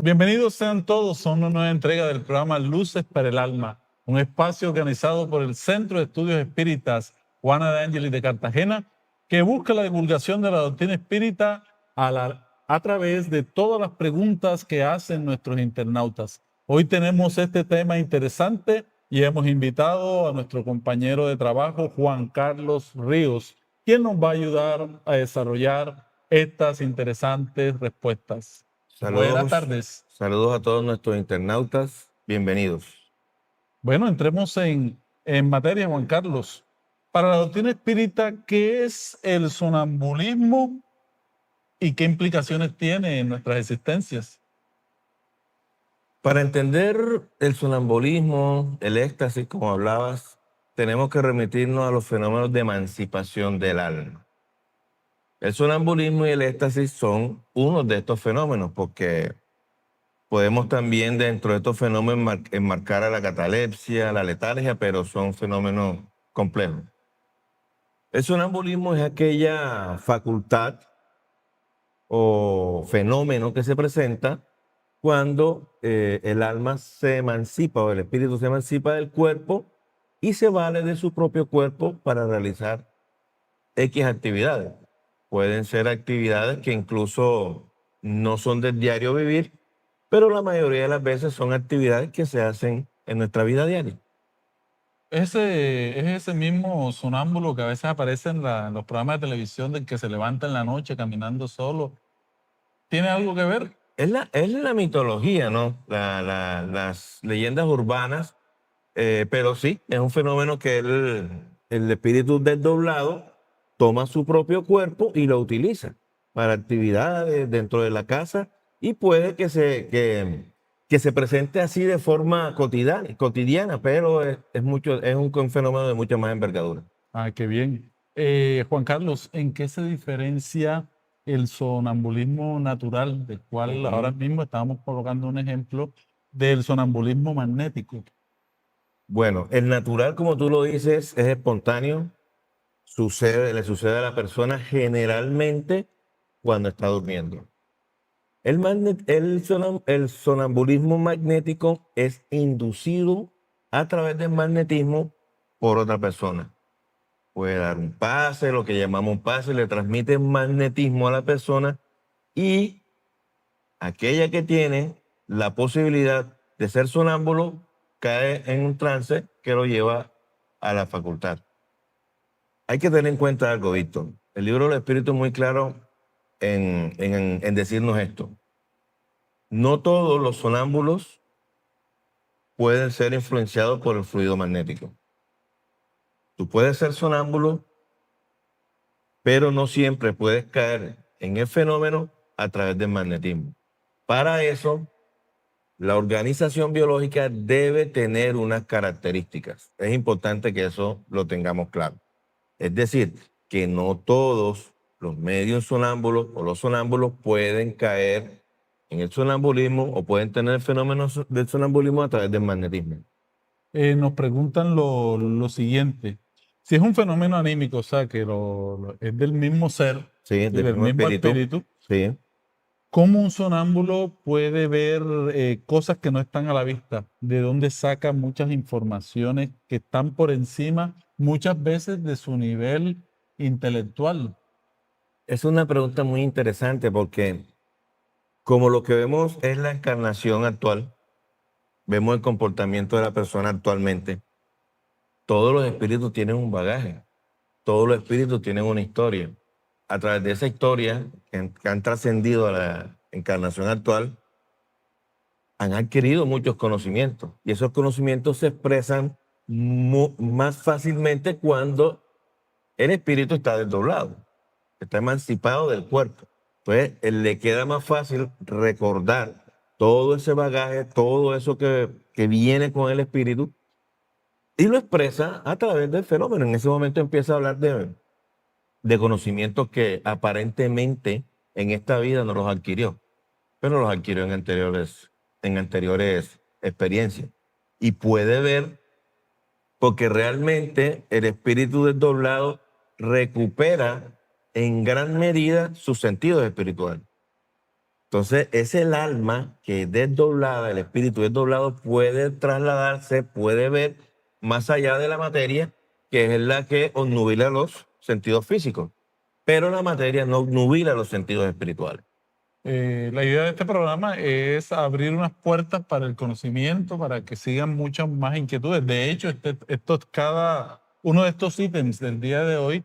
Bienvenidos sean todos a una nueva entrega del programa Luces para el Alma, un espacio organizado por el Centro de Estudios Espíritas Juana de Ángeles de Cartagena, que busca la divulgación de la doctrina espírita a través de todas las preguntas que hacen nuestros internautas. Hoy tenemos este tema interesante y hemos invitado a nuestro compañero de trabajo, Juan Carlos Ríos, quien nos va a ayudar a desarrollar estas interesantes respuestas. Buenas tardes. Saludos a todos nuestros internautas. Bienvenidos. Bueno, entremos en materia, Juan Carlos. Para la doctrina espírita, ¿qué es el sonambulismo y qué implicaciones tiene en nuestras existencias? Para entender el sonambulismo, el éxtasis, como hablabas, tenemos que remitirnos a los fenómenos de emancipación del alma. El sonambulismo y el éxtasis son unos de estos fenómenos, porque podemos también dentro de estos fenómenos enmarcar a la catalepsia, a la letargia, pero son fenómenos complejos. El sonambulismo es aquella facultad o fenómeno que se presenta cuando el alma se emancipa o el espíritu se emancipa del cuerpo y se vale de su propio cuerpo para realizar X actividades. Pueden ser actividades que incluso no son del diario vivir, pero la mayoría de las veces son actividades que se hacen en nuestra vida diaria. Es ese mismo sonámbulo que a veces aparece en los programas de televisión del que se levanta en la noche caminando solo. ¿Tiene algo que ver? Es la mitología, ¿no? Las leyendas urbanas, pero sí, es un fenómeno que el espíritu desdoblado toma su propio cuerpo y lo utiliza para actividades dentro de la casa y puede que se presente así de forma cotidiana, pero es un fenómeno de mucha más envergadura. Ah, qué bien. Juan Carlos, ¿en qué se diferencia el sonambulismo natural, del cual ahora mismo estábamos colocando un ejemplo, del sonambulismo magnético? Bueno, el natural, como tú lo dices, es espontáneo, le sucede a la persona generalmente cuando está durmiendo. El sonambulismo magnético es inducido a través del magnetismo por otra persona. Puede dar un pase, lo que llamamos un pase, le transmite magnetismo a la persona y aquella que tiene la posibilidad de ser sonámbulo cae en un trance que lo lleva a la facultad. Hay que tener en cuenta algo, Víctor. El libro del Espíritu es muy claro en decirnos esto. No todos los sonámbulos pueden ser influenciados por el fluido magnético. Tú puedes ser sonámbulo, pero no siempre puedes caer en el fenómeno a través del magnetismo. Para eso, la organización biológica debe tener unas características. Es importante que eso lo tengamos claro. Es decir, que no todos los medios sonámbulos o los sonámbulos pueden caer en el sonambulismo o pueden tener fenómenos del sonambulismo a través del magnetismo. Nos preguntan lo siguiente. Si es un fenómeno anímico, o sea, que es del mismo ser, Sí, y del mismo espíritu, Sí. ¿cómo un sonámbulo puede ver cosas que no están a la vista? ¿De dónde saca muchas informaciones que están por encima muchas veces de su nivel intelectual? Es una pregunta muy interesante porque como lo que vemos es la encarnación actual, vemos el comportamiento de la persona actualmente, todos los espíritus tienen un bagaje, todos los espíritus tienen una historia. A través de esa historia que han trascendido a la encarnación actual, han adquirido muchos conocimientos y esos conocimientos se expresan más fácilmente cuando el espíritu está desdoblado, está emancipado del cuerpo. Entonces, le queda más fácil recordar todo ese bagaje, todo eso que viene con el espíritu y lo expresa a través del fenómeno. En ese momento empieza a hablar de conocimientos que aparentemente en esta vida no los adquirió, pero los adquirió en anteriores experiencias. Y puede ver, porque realmente el espíritu desdoblado recupera en gran medida sus sentidos espirituales. Entonces, es el alma que desdoblada, el espíritu desdoblado, puede trasladarse, puede ver más allá de la materia, que es la que obnubila los sentidos físicos. Pero la materia no obnubila los sentidos espirituales. La idea de este programa es abrir unas puertas para el conocimiento, para que sigan muchas más inquietudes. De hecho, cada uno de estos ítems del día de hoy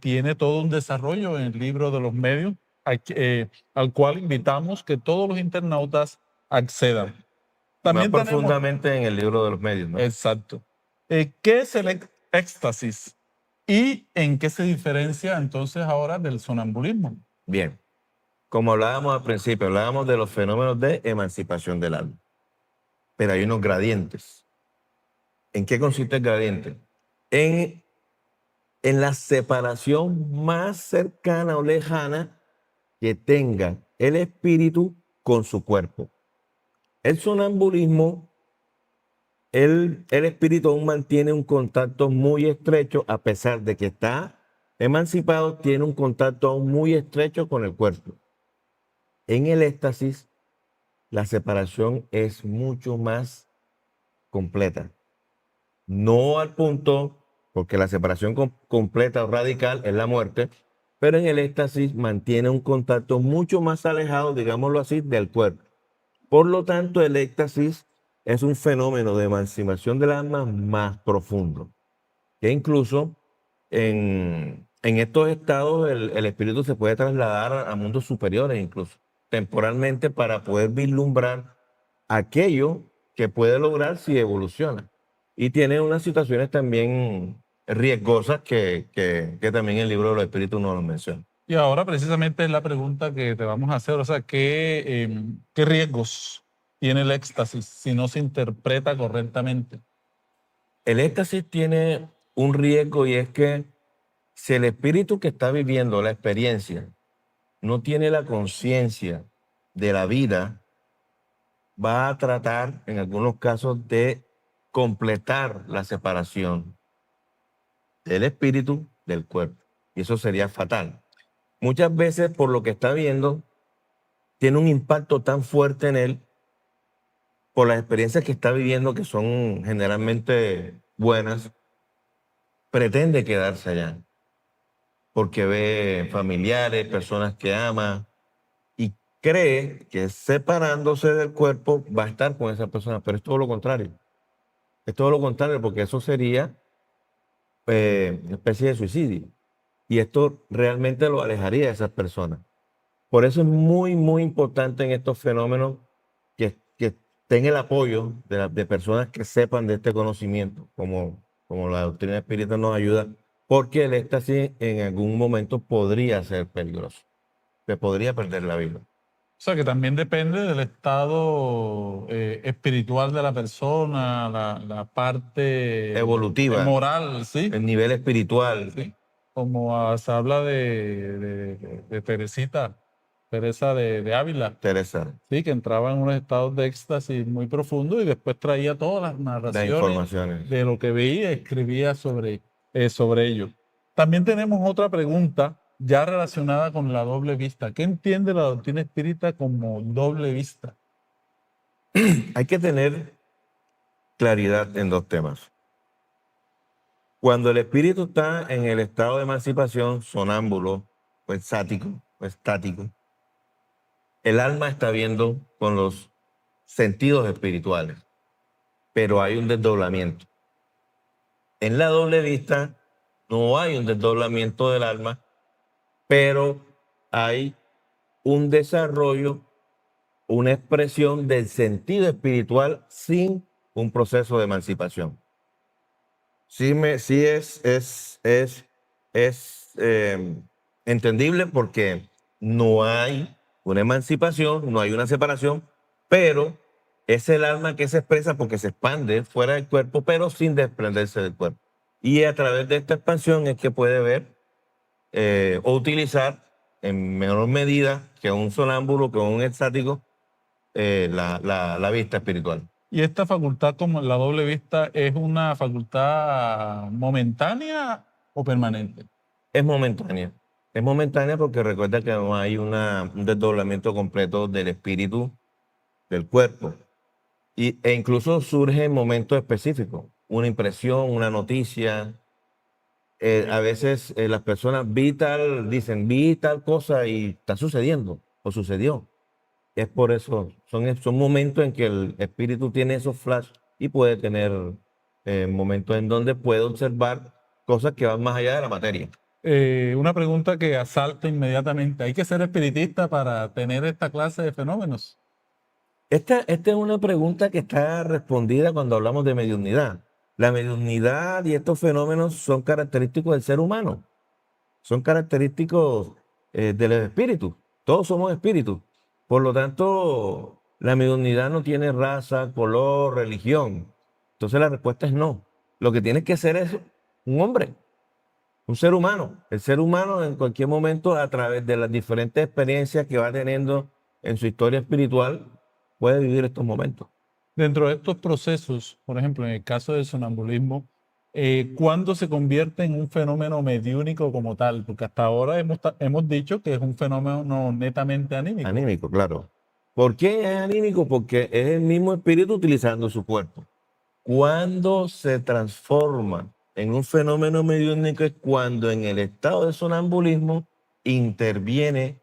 tiene todo un desarrollo en el libro de los medios, al cual invitamos que todos los internautas accedan. Más También tenemos, profundamente en el libro de los medios, ¿no? exacto. ¿Qué es el éxtasis y en qué se diferencia entonces ahora del sonambulismo? Bien, como hablábamos al principio, hablábamos de los fenómenos de emancipación del alma. Pero hay unos gradientes. ¿En qué consiste el gradiente? En, en la separación más cercana o lejana que tenga el espíritu con su cuerpo. El sonambulismo, el espíritu aún mantiene un contacto muy estrecho, a pesar de que está emancipado, tiene un contacto aún muy estrecho con el cuerpo. En el éxtasis, la separación es mucho más completa. No al punto, porque la separación completa o radical es la muerte, pero en el éxtasis mantiene un contacto mucho más alejado, digámoslo así, del cuerpo. Por lo tanto, el éxtasis es un fenómeno de emancipación del alma más profundo, que incluso en estos estados el espíritu se puede trasladar a mundos superiores, incluso temporalmente, para poder vislumbrar aquello que puede lograr si evoluciona. Y tiene unas situaciones también riesgosas que también el libro de los espíritus nos lo menciona. Y ahora precisamente es la pregunta que te vamos a hacer, o sea, ¿qué riesgos tiene el éxtasis si no se interpreta correctamente? El éxtasis tiene un riesgo, y es que si el espíritu que está viviendo la experiencia no tiene la conciencia de la vida, va a tratar en algunos casos de completar la separación del espíritu del cuerpo. Y eso sería fatal. Muchas veces, por lo que está viendo, tiene un impacto tan fuerte en él, por las experiencias que está viviendo, que son generalmente buenas, pretende quedarse allá, porque ve familiares, personas que ama, y cree que separándose del cuerpo va a estar con esa persona, pero es todo lo contrario. Es todo lo contrario, porque eso sería una especie de suicidio. Y esto realmente lo alejaría de esas personas. Por eso es muy, muy importante en estos fenómenos que tenga el apoyo de personas que sepan de este conocimiento, como la doctrina espírita nos ayuda, porque el éxtasis en algún momento podría ser peligroso. Se podría perder la vida. O sea, que también depende del estado espiritual de la persona, la parte Evolutiva, moral, ¿sí? el nivel espiritual. Sí. Como se habla de Teresita, Teresa de Ávila, Teresa, sí, que entraba en unos estados de éxtasis muy profundos y después traía todas las las narraciones informaciones. de lo que veía, escribía sobre ello. También tenemos otra pregunta ya relacionada con la doble vista. ¿Qué entiende la doctrina espírita como doble vista? Hay que tener claridad en dos temas. Cuando el espíritu está en el estado de emancipación, sonámbulo, o extático, el alma está viendo con los sentidos espirituales, pero hay un desdoblamiento. En la doble vista no hay un desdoblamiento del alma, pero hay un desarrollo, una expresión del sentido espiritual sin un proceso de emancipación. Sí es entendible, porque no hay una emancipación, no hay una separación, pero es el alma que se expresa porque se expande fuera del cuerpo, pero sin desprenderse del cuerpo. Y a través de esta expansión es que puede ver o utilizar en menor medida que un sonámbulo, que un extático, la vista espiritual. ¿Y esta facultad como la doble vista es una facultad momentánea o permanente? Es momentánea. Es momentánea porque recuerda que no hay un desdoblamiento completo del espíritu del cuerpo. E incluso surge en momentos específicos, una impresión, una noticia. A veces las personas dicen, vi tal cosa y está sucediendo o sucedió. Es por eso, son momentos en que el espíritu tiene esos flash y puede tener momentos en donde puede observar cosas que van más allá de la materia. Una pregunta que asalta inmediatamente. ¿Hay que ser espiritista para tener esta clase de fenómenos? Esta es una pregunta que está respondida cuando hablamos de mediunidad. La mediunidad y estos fenómenos son característicos del ser humano, son característicos del espíritu. Todos somos espíritus. Por lo tanto, la mediunidad no tiene raza, color, religión. Entonces la respuesta es no. Lo que tienes que ser es un hombre, un ser humano. El ser humano en cualquier momento, a través de las diferentes experiencias que va teniendo en su historia espiritual, puede vivir estos momentos. Dentro de estos procesos, por ejemplo, en el caso del sonambulismo, ¿cuándo se convierte en un fenómeno mediúnico como tal? Porque hasta ahora hemos dicho que es un fenómeno netamente anímico. Anímico, claro. ¿Por qué es anímico? Porque es el mismo espíritu utilizando su cuerpo. Cuando se transforma en un fenómeno mediúnico es cuando en el estado de sonambulismo interviene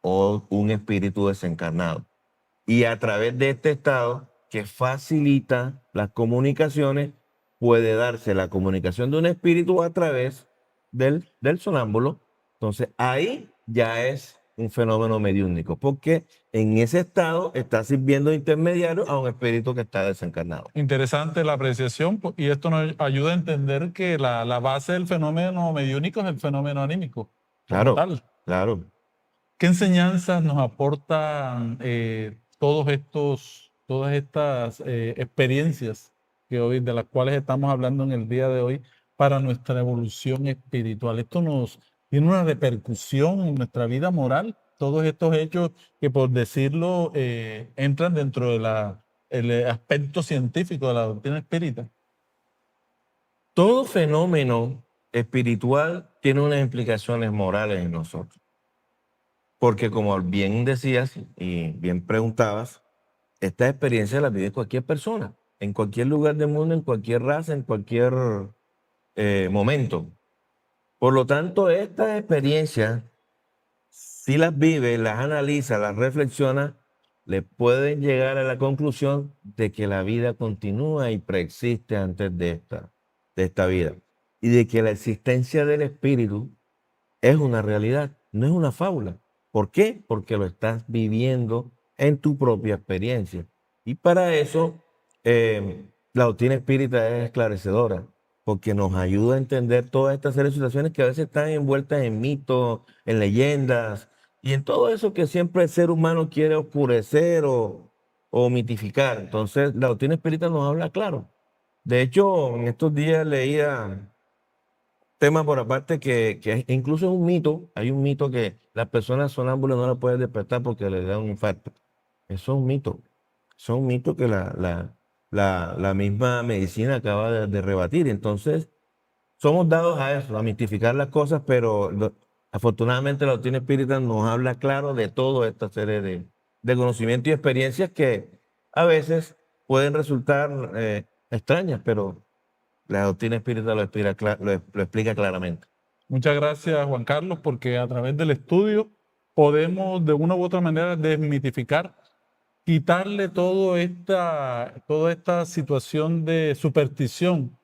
un espíritu desencarnado. Y a través de este estado, que facilita las comunicaciones, puede darse la comunicación de un espíritu a través del sonámbulo. Entonces ahí ya es un fenómeno mediúnico, porque en ese estado está sirviendo de intermediario a un espíritu que está desencarnado. Interesante la apreciación y esto nos ayuda a entender que la base del fenómeno mediúnico es el fenómeno anímico como Claro, tal. claro. ¿Qué enseñanzas nos aportan todas estas experiencias de las cuales estamos hablando en el día de hoy para nuestra evolución espiritual? Esto nos tiene una repercusión en nuestra vida moral. Todos estos hechos que, por decirlo, entran dentro del aspecto científico de la doctrina espírita. Todo fenómeno espiritual tiene unas implicaciones morales en nosotros. Porque como bien decías y bien preguntabas, esta experiencia la vive cualquier persona, en cualquier lugar del mundo, en cualquier raza, en cualquier momento. Por lo tanto, estas experiencias, si las vive, las analiza, las reflexiona, le pueden llegar a la conclusión de que la vida continúa y preexiste antes de esta vida. Y de que la existencia del espíritu es una realidad, no es una fábula. ¿Por qué? Porque lo estás viviendo en tu propia experiencia. Y para eso, la doctrina espírita es esclarecedora, porque nos ayuda a entender todas estas series de situaciones que a veces están envueltas en mitos, en leyendas, y en todo eso que siempre el ser humano quiere oscurecer o mitificar. Entonces, la doctrina espírita nos habla claro. De hecho, en estos días leía tema por aparte incluso es un mito. Hay un mito que las personas sonámbulas no la pueden despertar porque les da un infarto. Eso es un mito. Eso es un mito que la misma medicina acaba de rebatir. Entonces, somos dados a eso, a mistificar las cosas, pero afortunadamente la doctrina espírita nos habla claro de toda esta serie de conocimientos y experiencias que a veces pueden resultar extrañas, pero la doctrina espírita lo explica claramente. Muchas gracias, Juan Carlos, porque a través del estudio podemos de una u otra manera desmitificar, quitarle toda esta situación de superstición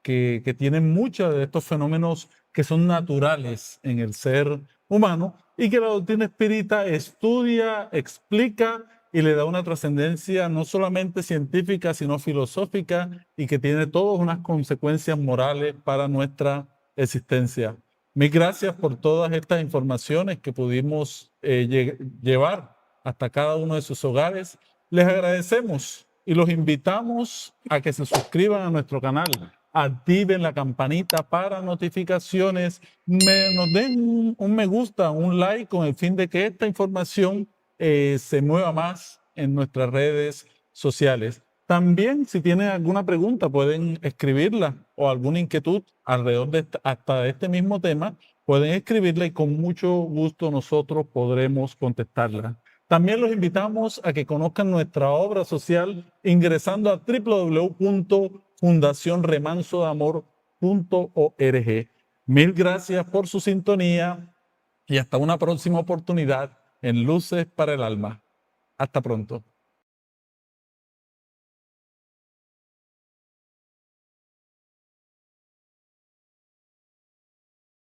que tienen muchos de estos fenómenos que son naturales en el ser humano y que la doctrina espírita estudia, explica y le da una trascendencia no solamente científica, sino filosófica y que tiene todas unas consecuencias morales para nuestra existencia. Mil gracias por todas estas informaciones que pudimos llevar hasta cada uno de sus hogares. Les agradecemos y los invitamos a que se suscriban a nuestro canal, activen la campanita para notificaciones, nos den un me gusta, un like con el fin de que esta información se mueva más en nuestras redes sociales. También, si tienen alguna pregunta, pueden escribirla o alguna inquietud alrededor hasta de este mismo tema pueden escribirla y con mucho gusto nosotros podremos contestarla. También los invitamos a que conozcan nuestra obra social ingresando a www.fundacionremansodeamor.org. Mil gracias por su sintonía y hasta una próxima oportunidad en Luces para el Alma. Hasta pronto.